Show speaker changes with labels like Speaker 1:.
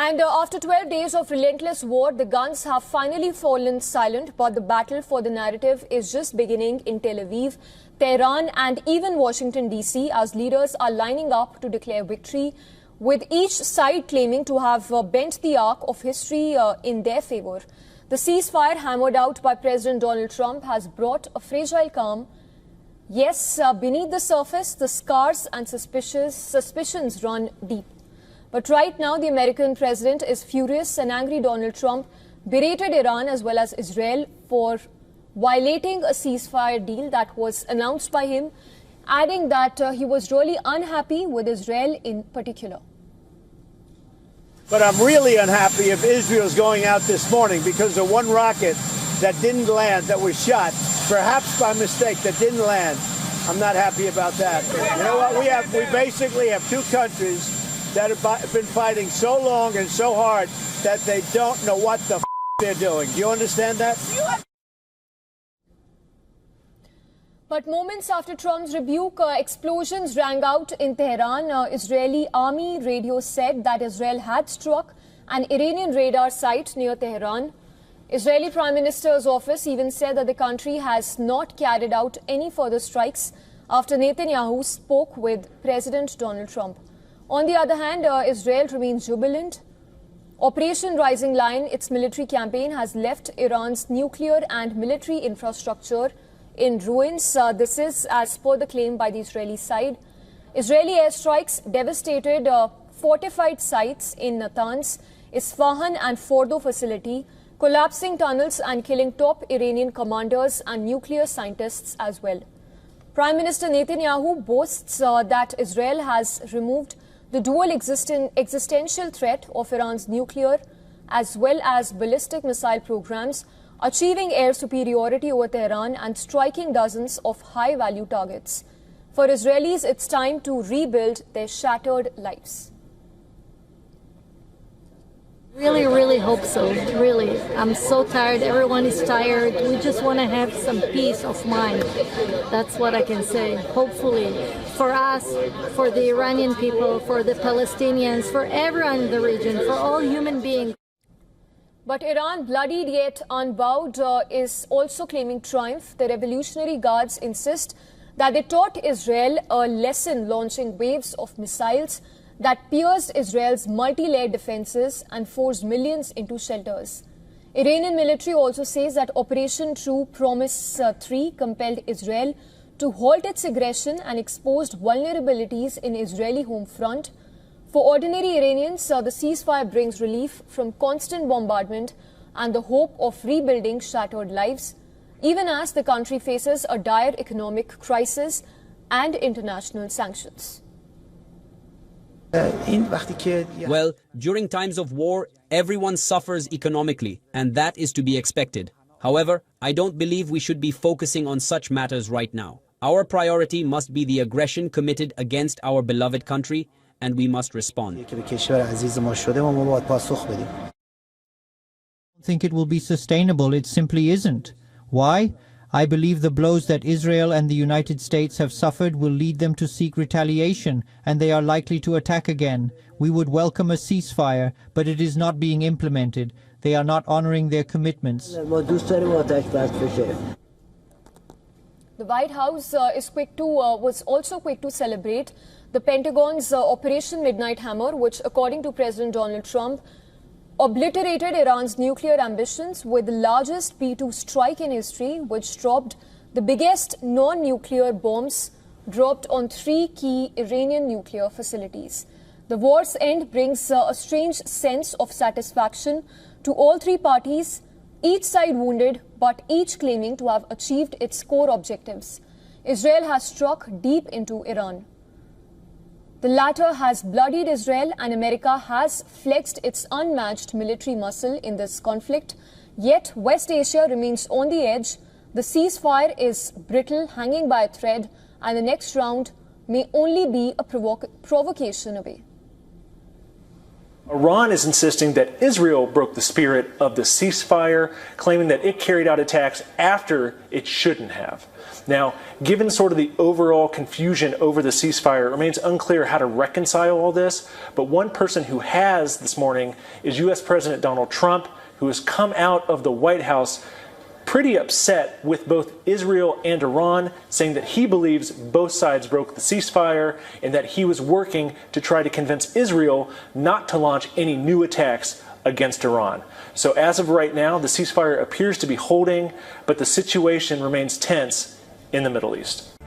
Speaker 1: And after 12 days of relentless war, the guns have finally fallen silent, but the battle for the narrative is just beginning in Tel Aviv, Tehran and even Washington, D.C. as leaders are lining up to declare victory, with each side claiming to have bent the arc of history in their favor. The ceasefire hammered out by President Donald Trump has brought a fragile calm. Yes, beneath the surface, the scars and suspicions run deep. But right now, the American president is furious, and angry Donald Trump berated Iran as well as Israel for violating a ceasefire deal that was announced by him, adding that he was really unhappy with Israel in particular.
Speaker 2: But I'm really unhappy if Israel's going out this morning because of one rocket that didn't land, that was shot, perhaps by mistake, that didn't land. I'm not happy about that. You know what? We basically have two countries that have been fighting so long and so hard that they don't know what the they're doing. Do you understand that?
Speaker 1: But moments after Trump's rebuke, explosions rang out in Tehran. Israeli army radio said that Israel had struck an Iranian radar site near Tehran. Israeli Prime Minister's office even said that the country has not carried out any further strikes after Netanyahu spoke with President Donald Trump. On the other hand, Israel remains jubilant. Operation Rising Lion, its military campaign, has left Iran's nuclear and military infrastructure in ruins. This is as per the claim by the Israeli side. Israeli airstrikes devastated fortified sites in Natanz, Isfahan and Fordo facility, collapsing tunnels and killing top Iranian commanders and nuclear scientists as well. Prime Minister Netanyahu boasts that Israel has removed the dual existential threat of Iran's nuclear as well as ballistic missile programs, achieving air superiority over Tehran and striking dozens of high-value targets. For Israelis, it's time to rebuild their shattered lives.
Speaker 3: Really hope so, really. I'm so tired. Everyone is tired. We just want to have some peace of mind. That's what I can say. Hopefully, for us, for the Iranian people, for the Palestinians, for everyone in the region, for all human beings.
Speaker 1: But Iran, bloodied yet unbowed, is also claiming triumph. The Revolutionary Guards insist that they taught Israel a lesson, launching waves of missiles that pierced Israel's multi-layered defenses and forced millions into shelters. Iranian military also says that Operation True Promise 3 compelled Israel to halt its aggression and exposed vulnerabilities in Israeli home front. For ordinary Iranians, the ceasefire brings relief from constant bombardment and the hope of rebuilding shattered lives, even as the country faces a dire economic crisis and international sanctions.
Speaker 4: Well, during times of war, everyone suffers economically, and that is to be expected. However, I don't believe we should be focusing on such matters right now. Our priority must be the aggression committed against our beloved country, and we must respond.
Speaker 5: I think it will be sustainable. It simply isn't. Why? I believe the blows that Israel and the United States have suffered will lead them to seek retaliation, and they are likely to attack again. We would welcome a ceasefire, but it is not being implemented. They are not honoring their commitments.
Speaker 1: The White House was also quick to celebrate the Pentagon's Operation Midnight Hammer, which, according to President Donald Trump, obliterated Iran's nuclear ambitions with the largest B-2 strike in history, which dropped the biggest non-nuclear bombs dropped on 3 key Iranian nuclear facilities. The war's end brings a strange sense of satisfaction to all 3 parties, each side wounded, but each claiming to have achieved its core objectives. Israel has struck deep into Iran. The latter has bloodied Israel, and America has flexed its unmatched military muscle in this conflict. Yet West Asia remains on the edge. The ceasefire is brittle, hanging by a thread, and the next round may only be a provocation away.
Speaker 6: Iran is insisting that Israel broke the spirit of the ceasefire, claiming that it carried out attacks after it shouldn't have. Now, given sort of the overall confusion over the ceasefire, it remains unclear how to reconcile all this, but one person who has this morning is U.S. President Donald Trump, who has come out of the White House pretty upset with both Israel and Iran, saying that he believes both sides broke the ceasefire and that he was working to try to convince Israel not to launch any new attacks against Iran. So as of right now, the ceasefire appears to be holding, but the situation remains tense in the Middle East.